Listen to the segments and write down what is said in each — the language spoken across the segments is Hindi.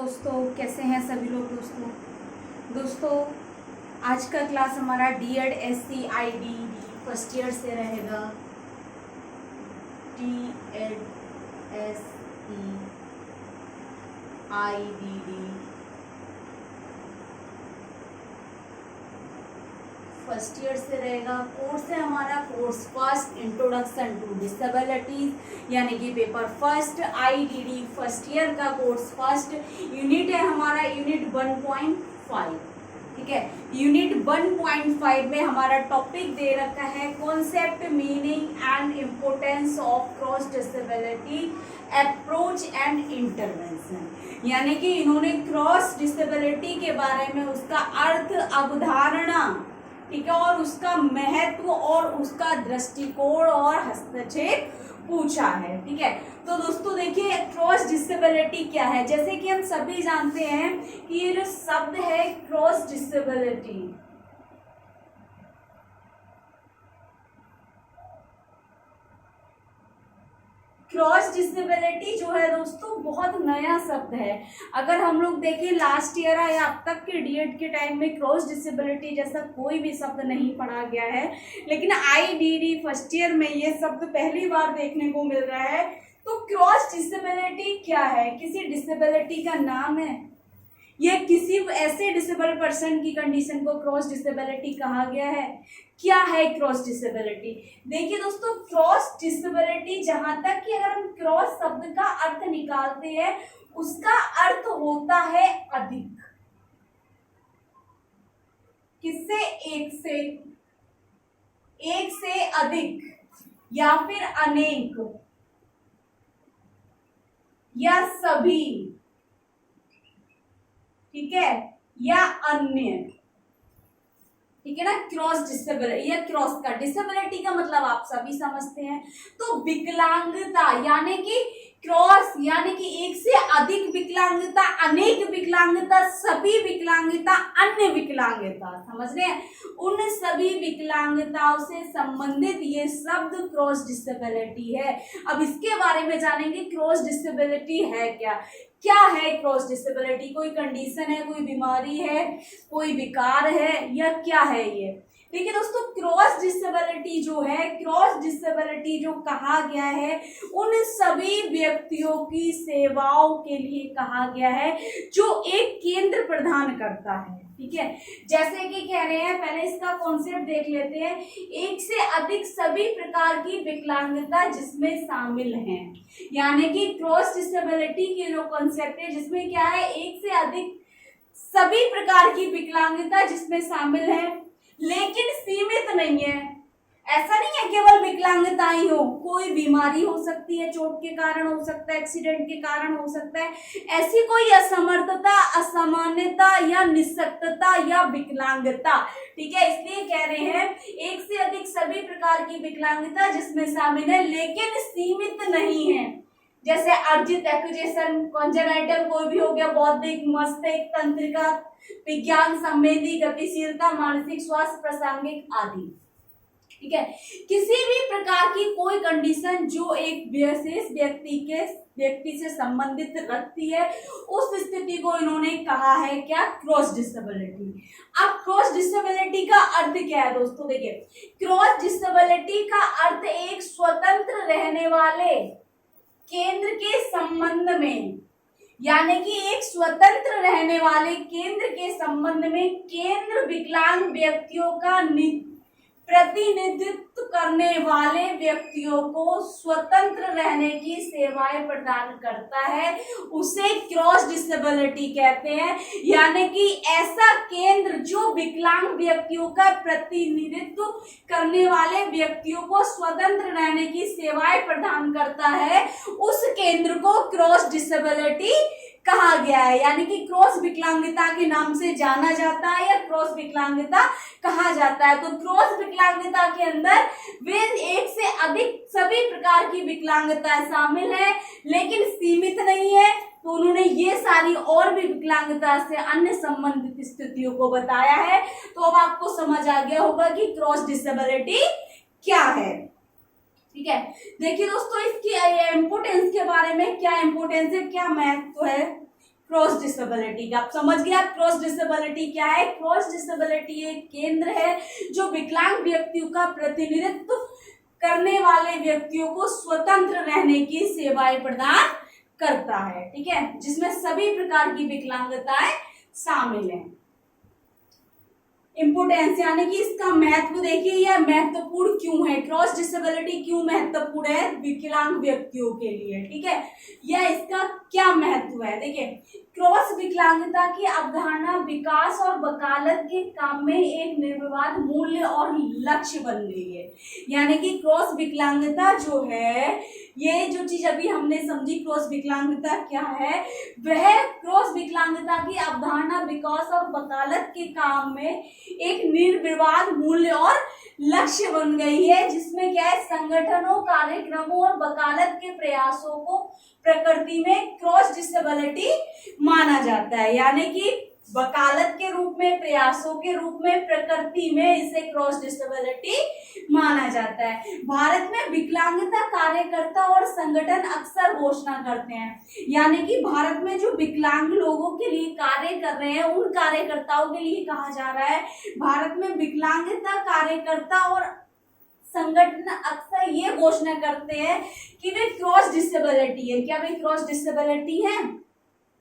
दोस्तों कैसे हैं सभी लोग। दोस्तों आज का क्लास हमारा DED SC ID first year से रहेगा। DED SC IDD first year से रहेगा। कोर्स है हमारा course first introduction to disabilities, यानी कि paper first IDD first year का कोर्स फर्स्ट यूनिट है हमारा यूनिट 1.5। ठीक है, यूनिट 1.5 में हमारा टॉपिक दे रखा है concept, meaning and importance of cross disability approach and intervention. यानी कि इन्होंने क्रॉस डिसेबिलिटी के बारे में उसका अर्थ, अवधारणा, ठीक है, और उसका महत्व और उसका दृष्टिकोण और हस्तक्षेप पूछा है। ठीक है, तो दोस्तों देखिए क्रॉस डिसेबिलिटी क्या है। जैसे कि हम सभी जानते हैं कि ये जो शब्द है क्रॉस डिसेबिलिटी, क्रॉस डिसेबिलिटी जो है दोस्तों बहुत नया शब्द है। अगर हम लोग देखें लास्ट ईयर या अब तक के DED के टाइम में क्रॉस डिसेबिलिटी जैसा कोई भी शब्द नहीं पढ़ा गया है, लेकिन IDD फर्स्ट ईयर में ये शब्द पहली बार देखने को मिल रहा है। तो क्रॉस डिसेबिलिटी क्या है? किसी डिसेबिलिटी का नाम है या किसी ऐसे डिसेबल पर्सन की कंडीशन को क्रॉस डिसेबिलिटी कहा गया है? क्या है क्रॉस डिसेबिलिटी? देखिए दोस्तों क्रॉस डिसेबिलिटी, जहां तक कि अगर हम क्रॉस शब्द का अर्थ निकालते हैं उसका अर्थ होता है अधिक। किससे? एक से अधिक या फिर अनेक या सभी, ठीक है, या अन्य। ठीक है ना, क्रॉस डिसेबिलिटी या क्रॉस का डिसेबिलिटी का मतलब आप सभी समझते हैं। तो विकलांगता यानी कि क्रॉस यानी कि एक से अधिक विकलांगता, अनेक विकलांगता, सभी विकलांगता, अन्य विकलांगता, समझ रहे हैं? उन सभी विकलांगताओं से संबंधित ये शब्द क्रॉस डिसेबिलिटी है। अब इसके बारे में जानेंगे क्रॉस डिसेबिलिटी है क्या। क्या है क्रॉस डिसेबिलिटी? कोई कंडीशन है, कोई बीमारी है, कोई विकार है, या क्या है ये? देखिए दोस्तों क्रॉस डिसेबिलिटी जो है, क्रॉस डिसेबिलिटी जो कहा गया है उन सभी व्यक्तियों की सेवाओं के लिए कहा गया है जो एक केंद्र प्रदान करता है। ठीक है, जैसे कि कह रहे हैं, पहले इसका कॉन्सेप्ट देख लेते हैं। एक से अधिक सभी प्रकार की विकलांगता जिसमें शामिल हैं, यानी कि क्रॉस डिसेबिलिटी के जो कॉन्सेप्ट है जिसमें क्या है, एक से अधिक सभी प्रकार की विकलांगता जिसमें शामिल है, लेकिन सीमित नहीं है। ऐसा नहीं है केवल विकलांगता ही हो, कोई बीमारी हो सकती है, चोट के कारण हो सकता है, एक्सीडेंट के कारण हो सकता है, ऐसी कोई असमर्थता, असामान्यता या निःशक्तता या विकलांगता। ठीक है, इसलिए कह रहे हैं एक से अधिक सभी प्रकार की विकलांगता जिसमें शामिल है लेकिन सीमित नहीं है। जैसे अर्जित, एक्विजिशन, कॉन्जेनाइटल कोई भी हो गया, बौद्धिक, मस्तिष्क, तंत्रिका, विज्ञान संबंधी, गतिशीलता, मानसिक स्वास्थ्य, प्रासंगिक आदि। ठीक है, किसी भी प्रकार की कोई कंडीशन जो एक विशेष व्यक्ति से संबंधित रखती है, उस स्थिति को इन्होंने कहा है क्या? Cross disability. अब क्रॉस डिसेबिलिटी का अर्थ क्या है दोस्तों? देखिए क्रॉस डिसेबिलिटी का अर्थ एक स्वतंत्र रहने वाले केंद्र के संबंध में, यानी कि एक स्वतंत्र रहने वाले केंद्र के संबंध में केंद्र विकलांग व्यक्तियों का प्रतिनिधित्व करने वाले व्यक्तियों को स्वतंत्र रहने की सेवाएं प्रदान करता है, उसे क्रॉस डिसेबिलिटी कहते हैं। यानी कि ऐसा केंद्र जो विकलांग व्यक्तियों का प्रतिनिधित्व करने वाले व्यक्तियों को स्वतंत्र रहने की सेवाएं प्रदान करता है, उस केंद्र को क्रॉस डिसेबिलिटी कहा गया है। यानी कि क्रॉस विकलांगता के नाम से जाना जाता है या क्रॉस विकलांगता कहा जाता है। तो क्रॉस विकलांगता के अंदर वे एक से अधिक सभी प्रकार की विकलांगता शामिल है लेकिन सीमित नहीं है। तो उन्होंने ये सारी और भी विकलांगता से अन्य संबंधित स्थितियों को बताया है। तो अब आपको समझ आ गया होगा कि क्रॉस डिसेबिलिटी क्या है। ठीक है, देखिए दोस्तों इसकी इम्पोर्टेंस के बारे में, क्या इम्पोर्टेंस है, क्या महत्व है। क्रॉस डिसेबिलिटी का। आप समझ गए आप क्रॉस डिसेबिलिटी क्या है? क्रॉस डिसेबिलिटी एक केंद्र है जो विकलांग व्यक्तियों का प्रतिनिधित्व करने वाले व्यक्तियों को स्वतंत्र रहने की सेवाएं प्रदान करता है, ठीक है, जिसमें सभी प्रकार की विकलांगताएं शामिल हैं। इम्पोर्टेंस यानी कि इसका महत्व देखिए, यह महत्वपूर्ण क्यों है, क्रॉस डिसेबिलिटी क्यों महत्वपूर्ण है विकलांग व्यक्तियों के लिए, ठीक है, यह इसका क्या महत्व है। देखिए, क्रॉस विकलांगता की अवधारणा विकास और वकालत के काम में एक निर्विवाद मूल्य और लक्ष्य बन गई है। यानी कि क्रॉस विकलांगता जो है, ये जो चीज अभी हमने समझी क्रॉस विकलांगता क्या है, वह क्रॉस विकलांगता की अवधारणा विकास और वकालत के काम में एक निर्विवाद मूल्य और लक्ष्य बन गई है, जिसमें क्या है, संगठनों, कार्यक्रमों और वकालत के प्रयासों को प्रकृति में क्रॉस डिसेबिलिटी माना जाता है। यानी कि वकालत के रूप में, प्रयासों के रूप में, प्रकृति में इसे क्रॉस डिसेबिलिटी माना जाता है। भारत में विकलांगता कार्यकर्ता और संगठन अक्सर घोषणा करते हैं, यानी कि भारत में जो विकलांग लोगों के लिए कार्य कर रहे हैं उन कार्यकर्ताओं के लिए कहा जा रहा है, भारत में विकलांगता कार्यकर्ता और संगठन अक्सर ये घोषणा करते हैं कि वे क्रॉस डिसेबिलिटी है। क्या वे क्रॉस डिसेबिलिटी है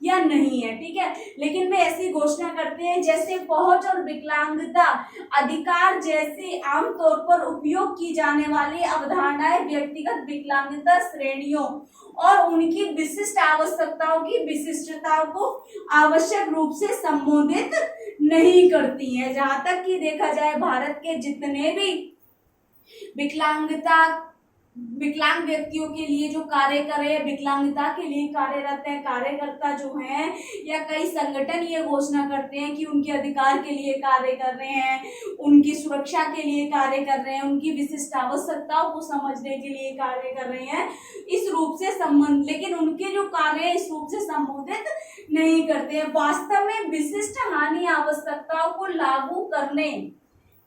या नहीं है, ठीक है, लेकिन वे ऐसी घोषणा करते हैं जैसे पहुंच और विकलांगता अधिकार जैसे आमतौर पर उपयोग की जाने वाली अवधारणाएं व्यक्तिगत विकलांगता श्रेणियों और उनकी विशिष्ट आवश्यकताओं की विशिष्टताओं को आवश्यक रूप से संबोधित नहीं करती हैं। जहां तक कि देखा जाए, भारत के जितने भी विकलांग व्यक्तियों के लिए जो कार्य कर रहे हैं, विकलांगता के लिए कार्यरत है कार्यकर्ता जो हैं, या कई संगठन ये घोषणा करते हैं कि उनके अधिकार के लिए कार्य कर रहे हैं, उनकी सुरक्षा के लिए कार्य कर रहे हैं, उनकी विशिष्ट आवश्यकताओं को समझने के लिए कार्य कर रहे हैं इस रूप से संबंध, लेकिन उनके जो कार्य इस रूप से संबोधित नहीं करते हैं। वास्तव में विशिष्ट हानि आवश्यकताओं को लागू करने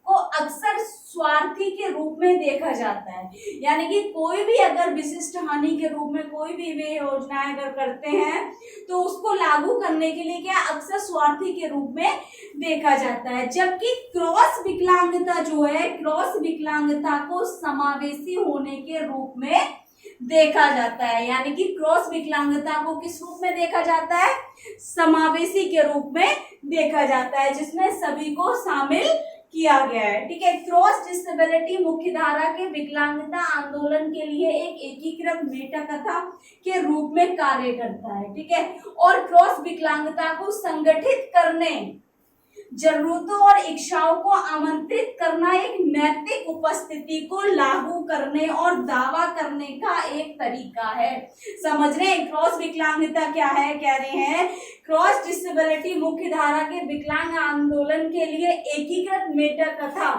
को अक्सर स्वार्थी के रूप में देखा जाता है। यानी कि कोई भी अगर विशिष्ट हानि के रूप में कोई भी वे योजनाएं अगर करते हैं तो उसको लागू करने के लिए क्या अक्सर स्वार्थी के रूप में देखा जाता है। जबकि क्रॉस विकलांगता जो है, क्रॉस विकलांगता को समावेशी होने के रूप में देखा जाता है। यानी कि क्रॉस विकलांगता को किस रूप में देखा जाता है? समावेशी के रूप में देखा जाता है, जिसमें सभी को शामिल किया गया है, ठीक है। क्रॉस डिसेबिलिटी मुख्यधारा के विकलांगता आंदोलन के लिए एक एकीकृत मेटा कथा के रूप में कार्य करता है, ठीक है, और क्रॉस विकलांगता को संगठित करने, जरूरतों और इच्छाओं को आमंत्रित करना एक नैतिक उपस्थिति को लागू करने और दावा करने का एक तरीका है। समझ रहे हैं क्रॉस विकलांगता क्या है? कह रहे हैं क्रॉस डिसेबिलिटी मुख्यधारा के विकलांग आंदोलन के लिए एकीकृत मेटा कथा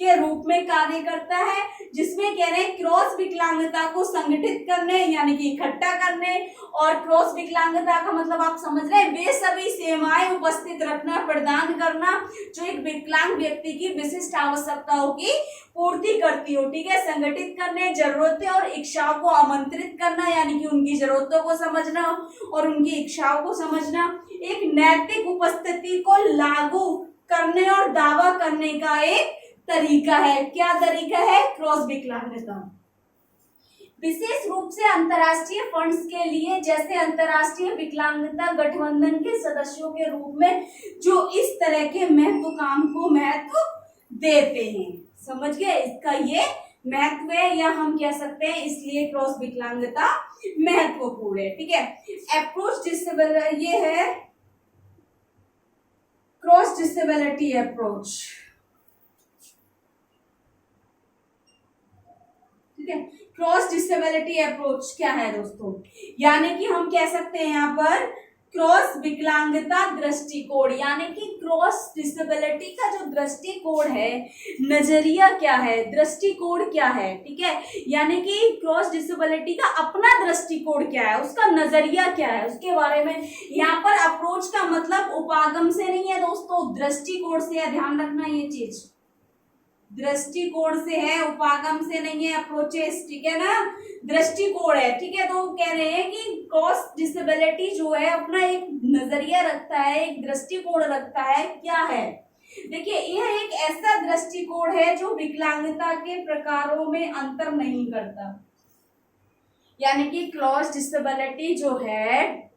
के रूप में कार्य करता है, जिसमें कह रहे हैं क्रॉस विकलांगता को संगठित करने यानी कि इकट्ठा करने, और क्रॉस विकलांगता का मतलब आप समझ रहे हैं वे सभी सेवाएं उपस्थित रखना, प्रदान करना जो एक विकलांग व्यक्ति की विशिष्ट आवश्यकताओं की पूर्ति करती हो, ठीक है। संगठित करने, जरूरतें और इच्छाओं को आमंत्रित करना यानी कि उनकी जरूरतों को समझना और उनकी इच्छाओं को समझना, एक नैतिक उपस्थिति को लागू करने और दावा करने का एक तरीका है। क्या तरीका है? क्रॉस विकलांगता। विशेष रूप से अंतर्राष्ट्रीय फंड्स के लिए, जैसे अंतर्राष्ट्रीय विकलांगता गठबंधन के सदस्यों के रूप में, जो इस तरह के काम को महत्व देते हैं। समझ गए? इसका ये महत्व है, या हम कह सकते हैं इसलिए क्रॉस विकलांगता महत्वपूर्ण है, ठीक है। अप्रोच डिसेबिलिटी, ये है cross disability approach, cross disability approach क्या है दोस्तों? यानी कि हम कह सकते हैं यहाँ पर क्रॉस विकलांगता दृष्टिकोण, यानी कि क्रॉस डिसेबिलिटी का जो दृष्टिकोण है, नजरिया क्या है, दृष्टिकोण क्या है, ठीक है। यानी कि क्रॉस डिसेबिलिटी का अपना दृष्टिकोण क्या है, उसका नजरिया क्या है, उसके बारे में यहाँ पर अप्रोच का मतलब उपागम से नहीं है दोस्तों, दृष्टिकोण से है, ध्यान रखना ये चीज। दृष्टिकोण से है, उपागम से नहीं है, अप्रोचेस, ठीक है ना, दृष्टिकोण है, ठीक है। तो कह रहे हैं कि क्रॉस डिसेबिलिटी जो है अपना एक नजरिया रखता है, एक दृष्टिकोण रखता है, क्या है, देखिए यह एक ऐसा दृष्टिकोण है जो विकलांगता के प्रकारों में अंतर नहीं करता। यानी कि क्रॉस डिसेबिलिटी जो है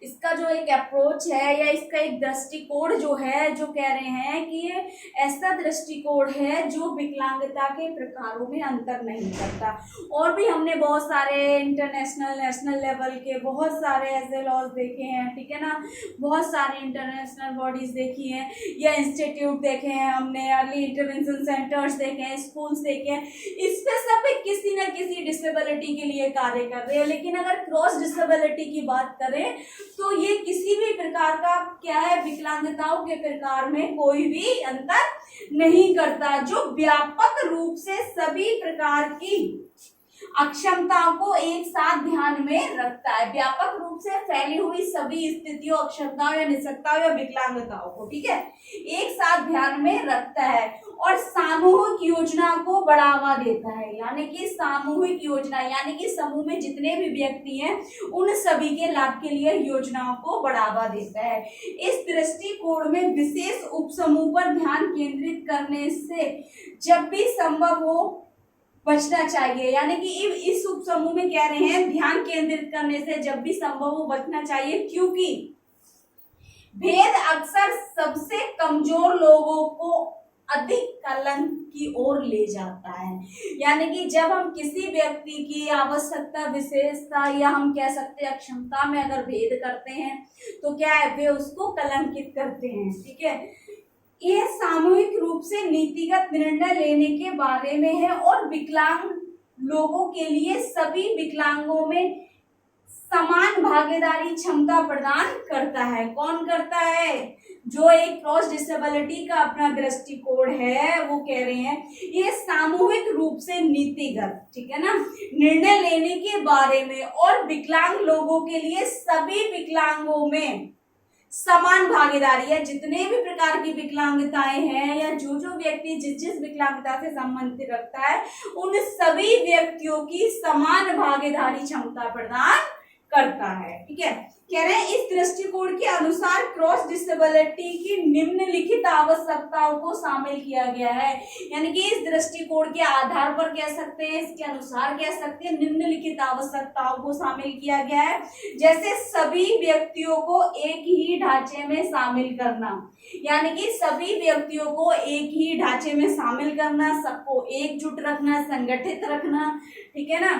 इसका जो एक अप्रोच है या इसका एक दृष्टिकोण जो है, जो कह रहे हैं कि ये ऐसा दृष्टिकोण है जो विकलांगता के प्रकारों में अंतर नहीं करता। और भी हमने बहुत सारे इंटरनेशनल नेशनल लेवल के बहुत सारे ऐसे लॉज देखे हैं, ठीक है ना, बहुत सारे इंटरनेशनल बॉडीज देखी हैं या इंस्टीट्यूट देखे हैं हमने, अर्ली इंटरवेंशन सेंटर्स देखे हैं, स्कूल्स देखे हैं, इस पे सब किसी न किसी डिसेबिलिटी के लिए कार्य कर रहे हैं। लेकिन अगर क्रॉस डिसेबिलिटी की बात करें तो ये किसी भी प्रकार का क्या है, विकलांगताओं के प्रकार में कोई भी अंतर नहीं करता, जो व्यापक रूप से सभी प्रकार की अक्षमताओं को एक साथ ध्यान में रखता है, व्यापक रूप से फैली हुई सभी स्थितियों, अक्षमताओं या निःशक्तताओं या विकलांगताओं को, ठीक है, एक साथ ध्यान में रखता है और सामूहिक योजना को बढ़ावा देता है। यानी कि सामूहिक योजना यानी कि समूह में जितने भी व्यक्ति हैं उन सभी के लाभ के लिए योजनाओं को बढ़ावा देता है। इस दृष्टिकोण में विशेष उपसमूह पर ध्यान केंद्रित करने से जब भी संभव हो बचना चाहिए। यानी कि इस उपसमूह में कह रहे हैं ध्यान केंद्रित करने से जब भी संभव हो बचना चाहिए, क्योंकि भेद अक्सर सबसे कमजोर लोगों को अधिक कलंक की ओर ले जाता है। यानी कि जब हम किसी व्यक्ति की आवश्यकता, विशेषता या हम कह सकते हैं अक्षमता में अगर भेद करते हैं तो क्या है, वे उसको कलंकित करते हैं, ठीक है। यह सामूहिक रूप से नीतिगत निर्णय लेने के बारे में है और विकलांग लोगों के लिए सभी विकलांगों में समान भागीदारी क्षमता प्रदान करता है। कौन करता है? जो एक क्रॉस डिसेबिलिटी का अपना दृष्टिकोण है, वो कह रहे हैं ये सामूहिक रूप से नीतिगत, ठीक है ना, निर्णय लेने के बारे में और विकलांग लोगों के लिए सभी विकलांगों में समान भागीदारी है। जितने भी प्रकार की विकलांगताएं हैं या जो जो व्यक्ति जिस जिस विकलांगता से संबंधित रखता है उन सभी व्यक्तियों की समान भागीदारी क्षमता प्रदान करता है, ठीक है। कह रहे हैं इस दृष्टिकोण के अनुसार क्रॉस डिसेबिलिटी की निम्नलिखित आवश्यकताओं को शामिल किया गया है। यानी कि इस दृष्टिकोण के आधार पर कह सकते हैं, इसके अनुसार कह सकते हैं, निम्नलिखित आवश्यकताओं को शामिल किया गया है। जैसे सभी व्यक्तियों को एक ही ढांचे में शामिल करना, यानी कि सभी व्यक्तियों को एक ही ढांचे में शामिल करना, सबको एकजुट रखना, संगठित रखना, ठीक है ना।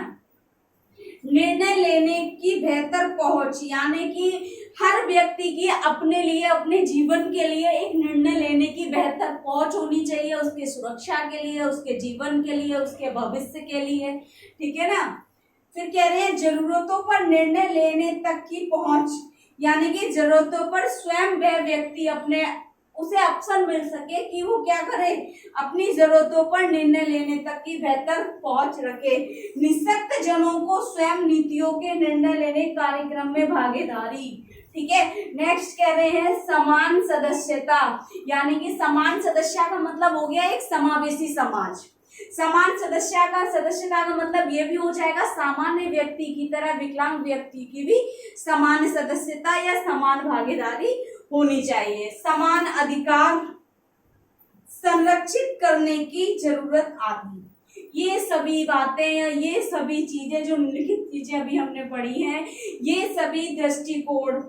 निर्णय लेने की बेहतर पहुंच, यानी कि हर व्यक्ति की अपने लिए, अपने जीवन के लिए एक निर्णय लेने की बेहतर पहुंच होनी चाहिए, उसकी सुरक्षा के लिए, उसके जीवन के लिए, उसके भविष्य के लिए, ठीक है ना। फिर कह रहे हैं जरूरतों पर निर्णय लेने तक की पहुंच, यानी कि जरूरतों पर स्वयं वह व्यक्ति अपने उसे अवसर मिल सके कि वो क्या करे, अपनी जरूरतों पर निर्णय लेने तक की बेहतर पहुंच रखे। निःशक्त जनों को स्वयं नीतियों के निर्णय लेने कार्यक्रम में भागीदारी, ठीक है। नेक्स्ट कह रहे हैं समान सदस्यता, यानी कि समान सदस्यता का मतलब हो गया एक समावेशी समाज। समान सदस्यता का मतलब ये भी हो जाएगा सामान्य व्यक्ति की तरह विकलांग व्यक्ति की भी समान सदस्यता या समान भागीदारी होनी चाहिए। समान अधिकार संरक्षित करने की जरूरत आदि, ये सभी बातें, ये सभी चीजें जो निम्नलिखित चीजें अभी हमने पढ़ी हैं, ये सभी दृष्टिकोण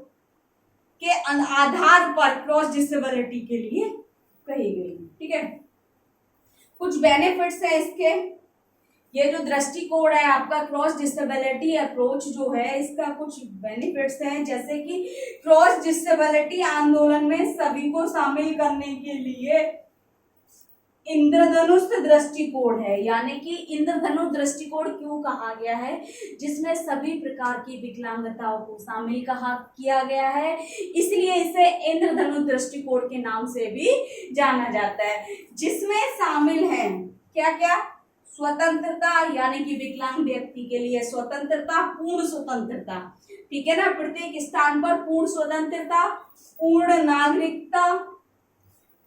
के आधार पर क्रॉस डिसेबिलिटी के लिए कही गई, ठीक है। कुछ बेनिफिट्स है इसके, ये जो दृष्टिकोण है आपका क्रॉस डिसेबिलिटी अप्रोच जो है, इसका कुछ बेनिफिट्स हैं, जैसे कि क्रॉस डिसेबिलिटी आंदोलन में सभी को शामिल करने के लिए इंद्रधनुष दृष्टिकोण है। यानी कि इंद्रधनुष दृष्टिकोण क्यों कहा गया है, जिसमें सभी प्रकार की विकलांगताओं को शामिल किया गया है, इसलिए इसे इंद्रधनुष दृष्टिकोण के नाम से भी जाना जाता है। जिसमें शामिल है क्या क्या, स्वतंत्रता, यानी कि विकलांग व्यक्ति के लिए स्वतंत्रता, पूर्ण स्वतंत्रता, ठीक है ना, प्रत्येक स्थान पर पूर्ण स्वतंत्रता, पूर्ण नागरिकता,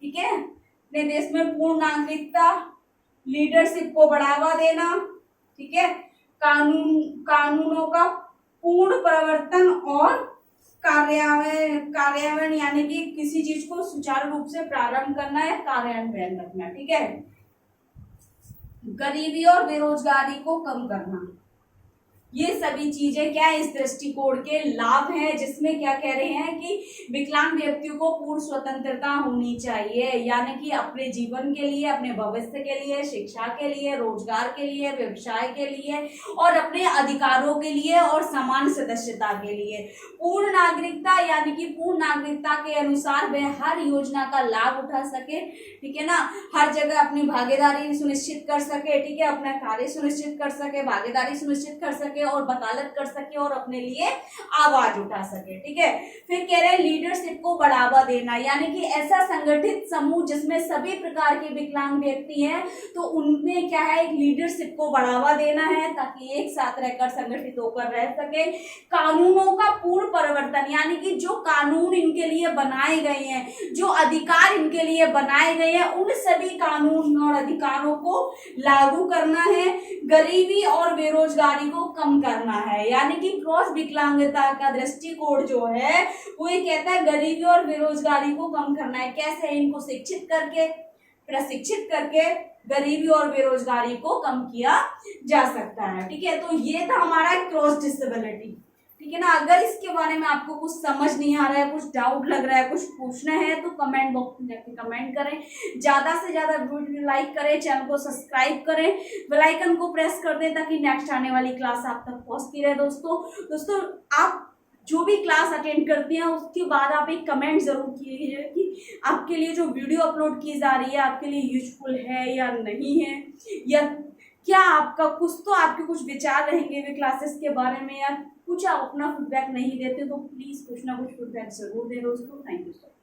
ठीक है, अपने देश में पूर्ण नागरिकता, लीडरशिप को बढ़ावा देना, ठीक है, कानूनों का पूर्ण प्रवर्तन और कार्यान्वयन यानी कि किसी चीज को सुचारू रूप से प्रारंभ करना या कार्यान्वयन रखना, ठीक है। गरीबी और बेरोजगारी को कम करना, ये सभी चीजें क्या है, इस दृष्टिकोण के लाभ हैं, जिसमें क्या कह रहे हैं कि विकलांग व्यक्तियों को पूर्ण स्वतंत्रता होनी चाहिए, यानी कि अपने जीवन के लिए, अपने भविष्य के लिए, शिक्षा के लिए, रोजगार के लिए, व्यवसाय के लिए और अपने अधिकारों के लिए और समान सदस्यता के लिए। पूर्ण नागरिकता यानी कि पूर्ण नागरिकता के अनुसार वह हर योजना का लाभ उठा सके, ठीक है ना, हर जगह अपनी भागीदारी सुनिश्चित कर सके, ठीक है, अपना कार्य सुनिश्चित कर सके, भागीदारी सुनिश्चित कर सके और वकालत कर सके और अपने लिए आवाज उठा सके, ठीक है। फिर कह रहे हैं लीडरशिप को बढ़ावा देना, यानी कि ऐसा संगठित समूह जिसमें सभी प्रकार के विकलांग व्यक्ति हैं, तो उनमें क्या है, लीडरशिप को बढ़ावा देना है ताकि एक साथ रहकर संगठित होकर रह सके। कानूनों का पूर्ण परिवर्तन, यानी कि जो कानून इनके लिए बनाए गए हैं, जो अधिकार इनके लिए बनाए गए हैं, उन सभी कानून और अधिकारों को लागू करना है। गरीबी और बेरोजगारी को कम करना है, यानी कि क्रॉस विकलांगता का दृष्टिकोण जो है वो ये कहता है गरीबी और बेरोजगारी को कम करना है। कैसे? इनको शिक्षित करके, प्रशिक्षित करके गरीबी और बेरोजगारी को कम किया जा सकता है, ठीक है। तो ये था हमारा क्रॉस डिसेबिलिटी, ठीक है ना। अगर इसके बारे में आपको कुछ समझ नहीं आ रहा है, कुछ डाउट लग रहा है, कुछ पूछना है तो कमेंट बॉक्स में जाके कमेंट करें। ज्यादा से ज्यादा वीडियो लाइक करें, चैनल को सब्सक्राइब करें, बेल आइकन को प्रेस कर दें ताकि नेक्स्ट आने वाली क्लास आप तक पहुंचती रहे। दोस्तों आप जो भी क्लास अटेंड करते हैं उसके बाद आप एक कमेंट जरूर कीजिए कि आपके लिए जो वीडियो अपलोड की जा रही है आपके लिए यूजफुल है या नहीं है, या क्या आपका कुछ तो आपके कुछ विचार रहेंगे वे क्लासेस के बारे में, या कुछ आप अपना फीडबैक नहीं देते तो प्लीज कुछ ना कुछ फीडबैक जरूर दें दोस्तों। Thank you so much.